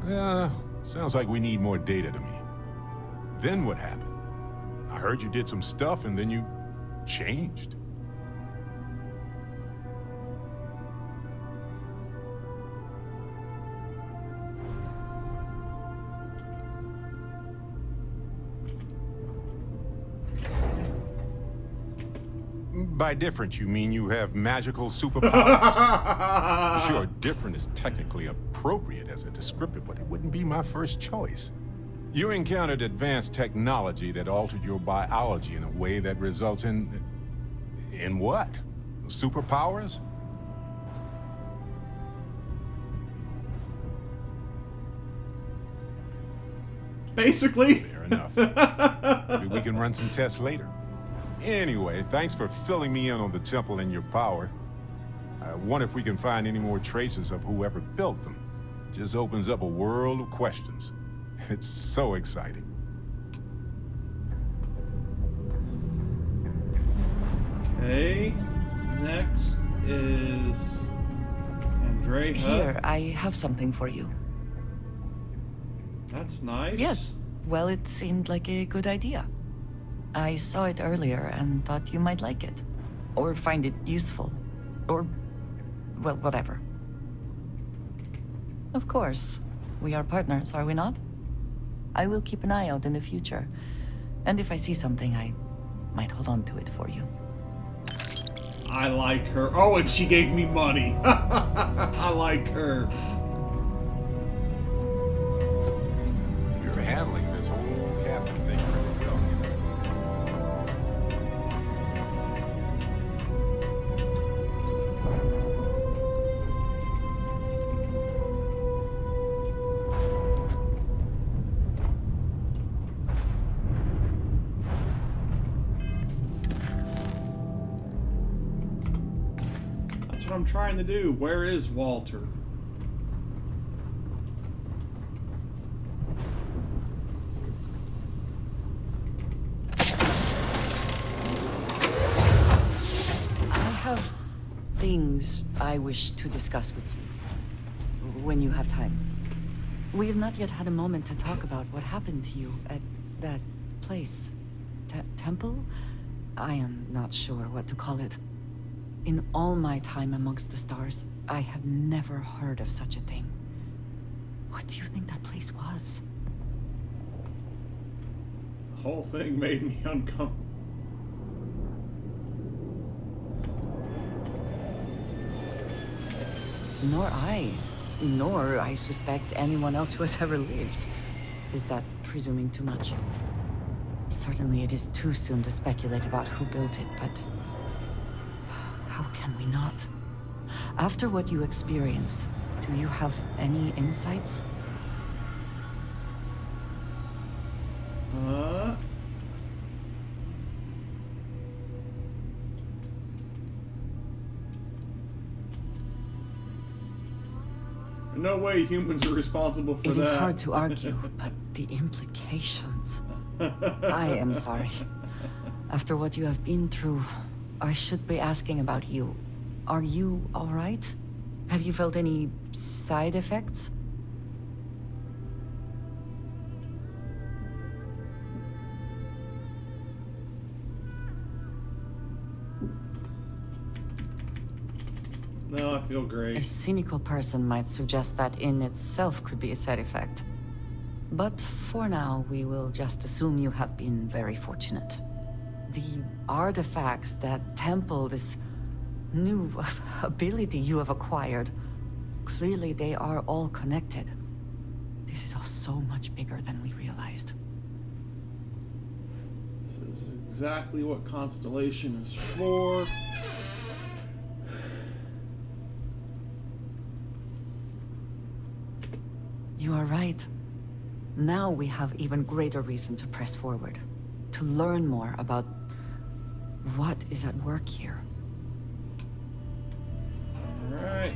Sounds like we need more data to me. Then what happened? I heard you did some stuff and then you changed. By different, you mean you have magical superpowers? Sure, different is technically appropriate as a descriptor, but it wouldn't be my first choice. You encountered advanced technology that altered your biology in a way that results in... In what? Superpowers? Basically. Fair enough. Maybe we can run some tests later. Anyway, thanks for filling me in on the temple and your power. I wonder if we can find any more traces of whoever built them. Just opens up a world of questions. It's so exciting. Okay, next is Andrea. Here, I have something for you. That's nice. Yes, well, it seemed like a good idea. I saw it earlier and thought you might like it. Or find it useful. Or, well, whatever. Of course. We are partners, are we not? I will keep an eye out in the future. And if I see something, I might hold on to it for you. I like her. Oh, and she gave me money. I like her. You're handling this whole captain thing pretty well, you know. That's what I'm trying to do. Where is Walter? Things I wish to discuss with you, when you have time. We have not yet had a moment to talk about what happened to you at that place. Temple? I am not sure what to call it. In all my time amongst the stars, I have never heard of such a thing. What do you think that place was? The whole thing made me uncomfortable. Nor I suspect anyone else who has ever lived. Is that presuming too much? Certainly it is too soon to speculate about who built it, but how can we not? After what you experienced, do you have any insights? No way humans are responsible for that. It is hard to argue, but the implications... I am sorry. After what you have been through, I should be asking about you. Are you all right? Have you felt any side effects? No, I feel great. A cynical person might suggest that in itself could be a side effect. But for now, we will just assume you have been very fortunate. The artifacts that temple this new ability you have acquired, clearly they are all connected. This is all so much bigger than we realized. This is exactly what Constellation is for. You are right. Now we have even greater reason to press forward, to learn more about what is at work here. Alright.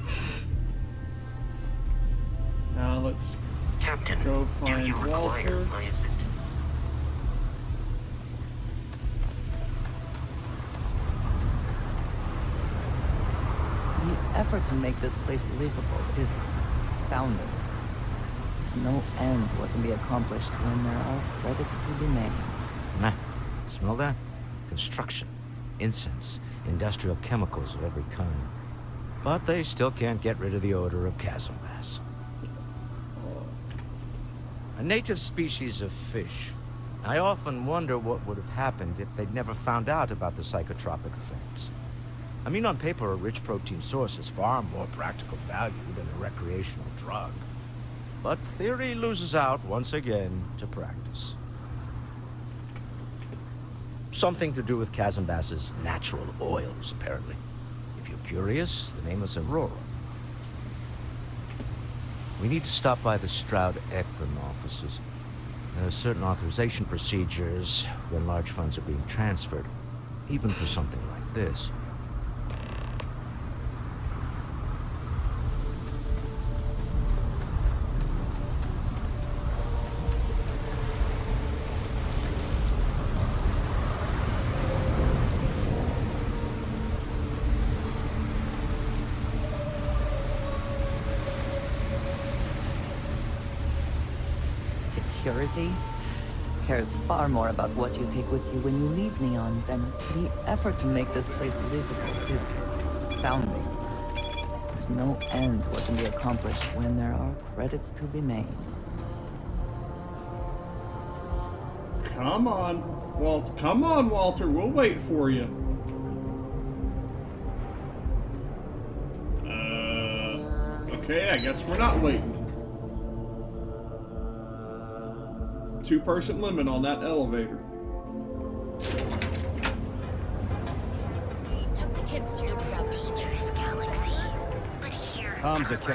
Now let's Captain, go do find you require Walter. my assistance? The effort to make this place livable is astounding. There's no end what can be accomplished when there are credits to be made. Nah, smell that? Construction, incense, industrial chemicals of every kind. But they still can't get rid of the odor of chasm bass. A native species of fish. I often wonder what would have happened if they'd never found out about the psychotropic effects. I mean, on paper, a rich protein source is far more practical value than a recreational drug. But theory loses out once again to practice. Something to do with chasm bass's natural oils, apparently. If you're curious, the name is Aurora. We need to stop by the Stroud-Eklund offices. There are certain authorization procedures when large funds are being transferred, even for something like this. Security cares far more about what you take with you when you leave Neon than the effort to make this place livable is astounding. There's no end what can be accomplished when there are credits to be made. Come on, Walter. Come on, Walter. We'll wait for you. Okay, I guess we're not waiting. Two-person limit on that elevator. Took the kids to your brother's place.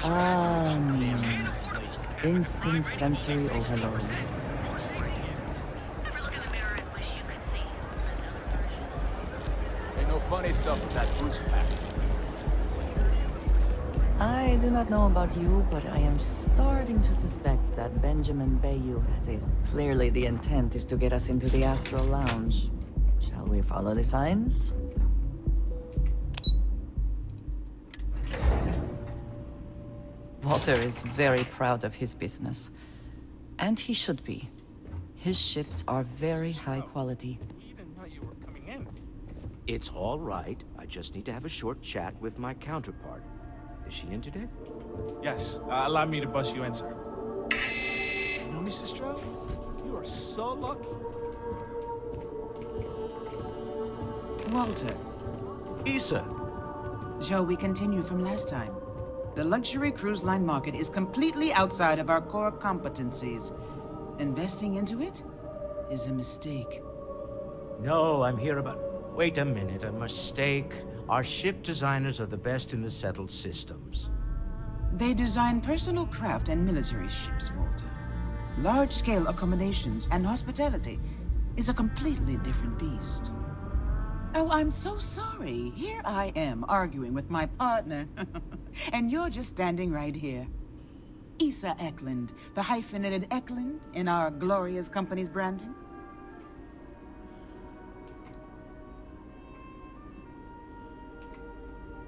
Ah, Neon. Instant sensory overload. Ain't no funny stuff with that boost pack. I do not know about you, but I am starting to suspect that Benjamin Bayou has a... Clearly the intent is to get us into the Astral Lounge. Shall we follow the signs? Walter is very proud of his business. And he should be. His ships are very high quality. We didn't know you were coming in. It's all right. I just need to have a short chat with my counterpart. Is she in today? Yes, allow me to bust you in, sir. You know, Mr. Stroud, you are so lucky. Walter, Issa! shall we continue from last time? The luxury cruise line market is completely outside of our core competencies. Investing into it is a mistake. No, I'm here about... Wait a minute, a mistake. Our ship designers are the best in the settled systems. They design personal craft and military ships, Walter. Large-scale accommodations and hospitality is a completely different beast. Oh, I'm so sorry. Here I am arguing with my partner. And you're just standing right here. Issa Eklund, the hyphenated Eklund in our glorious company's branding.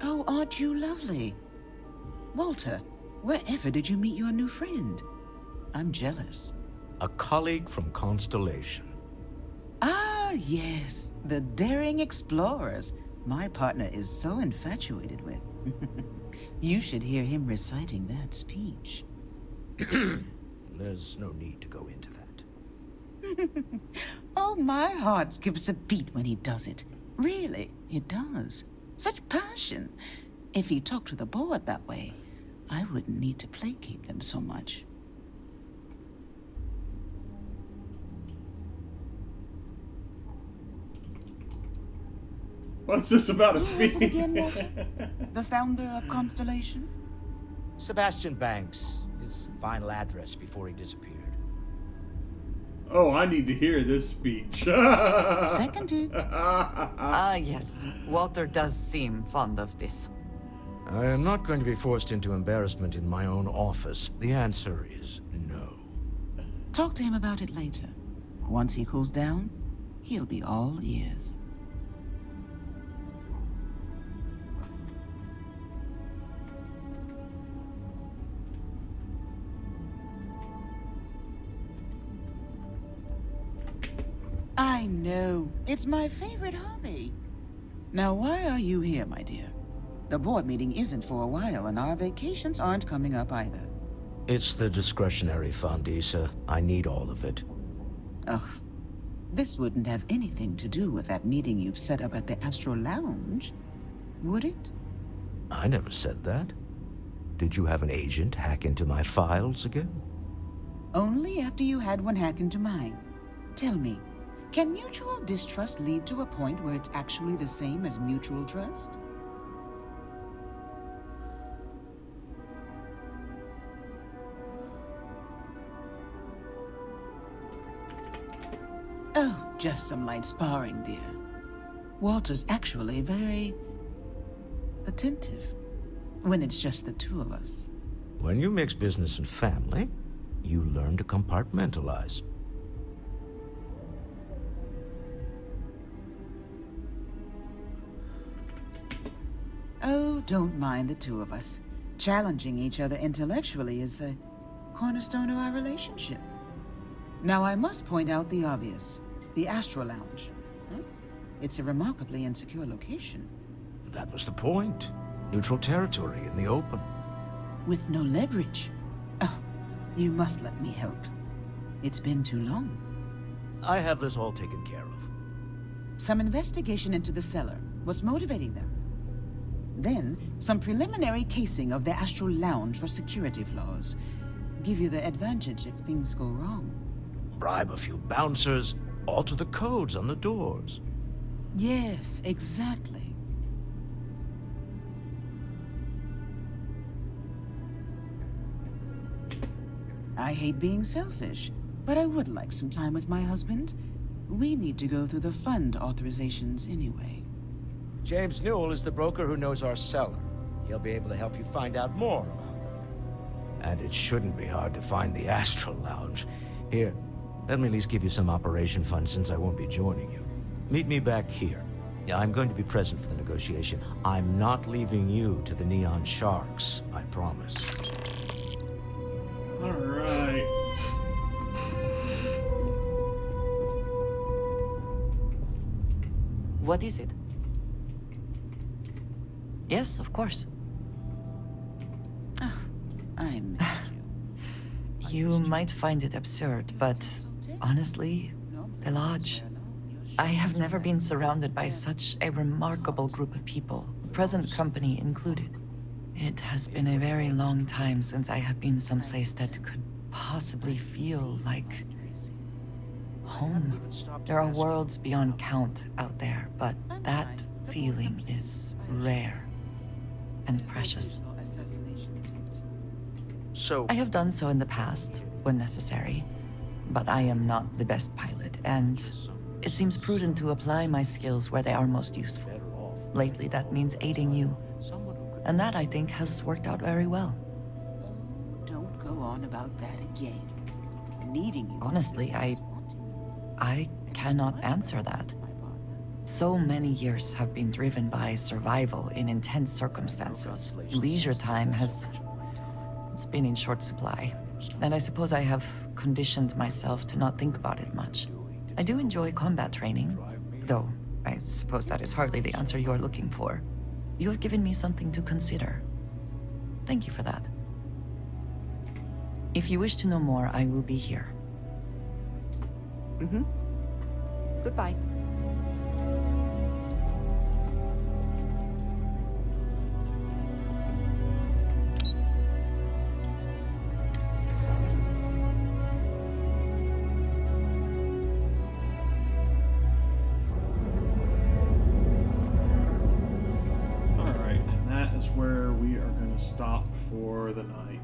Oh, aren't you lovely? Walter, wherever did you meet your new friend? I'm jealous. A colleague from Constellation. Ah, yes, the daring explorers my partner is so infatuated with. You should hear him reciting that speech. There's no need to go into that. Oh, my heart skips a beat when he does it. Really, it does. Such passion. If he talked to the board that way, I wouldn't need to placate them so much. What's this about a Who was it speech? again, Walter? The founder of Constellation? Sebastian Banks, his final address before he disappeared. Oh, I need to hear this speech. Seconded. Ah, yes. Walter does seem fond of this. I am not going to be forced into embarrassment in my own office. The answer is no. Talk to him about it later. Once he cools down, he'll be all ears. I know. It's my favorite hobby. Now, why are you here, my dear? The board meeting isn't for a while, and our vacations aren't coming up either. It's the discretionary fund, Issa. I need all of it. Oh, this wouldn't have anything to do with that meeting you've set up at the Astro Lounge, would it? I never said that. Did you have an agent hack into my files again? Only after you had one hack into mine. Tell me, can mutual distrust lead to a point where it's actually the same as mutual trust? Oh, just some light sparring, dear. Walter's actually very attentive when it's just the two of us. When you mix business and family, you learn to compartmentalize. Oh, don't mind the two of us. Challenging each other intellectually is a cornerstone of our relationship. Now, I must point out the obvious. The Astro Lounge. It's a remarkably insecure location. That was the point. Neutral territory in the open. With no leverage. Oh, you must let me help. It's been too long. I have this all taken care of. Some investigation into the cellar. What's motivating them? Then, some preliminary casing of the Astral Lounge for security flaws. Give you the advantage if things go wrong. Bribe a few bouncers, alter the codes on the doors. Yes, exactly. I hate being selfish, but I would like some time with my husband. We need to go through the fund authorizations anyway. James Newell is the broker who knows our cellar. He'll be able to help you find out more about them. And it shouldn't be hard to find the Astral Lounge. Here, let me at least give you some operation funds since I won't be joining you. Meet me back here. I'm going to be present for the negotiation. I'm not leaving you to the Neon Sharks, I promise. All right. What is it? Yes, of course. I miss you. You might find it absurd, but honestly, the Lodge. I have never been surrounded by such a remarkable group of people, present company included. It has been a very long time since I have been someplace that could possibly feel like home. There are worlds beyond count out there, but that feeling is rare and precious. So, I have done so in the past, when necessary, but I am not the best pilot, and it seems prudent to apply my skills where they are most useful. Lately, that means aiding you, and that, I think, has worked out very well. Don't go on about that again. Needing you. Honestly, I cannot answer that. So many years have been driven by survival in intense circumstances. Leisure time has been in short supply, and I suppose I have conditioned myself to not think about it much. I do enjoy combat training, though I suppose that is hardly the answer you are looking for. You have given me something to consider. Thank you for that. If you wish to know more, I will be here. Goodbye. All right, and that is where we are going to stop for the night.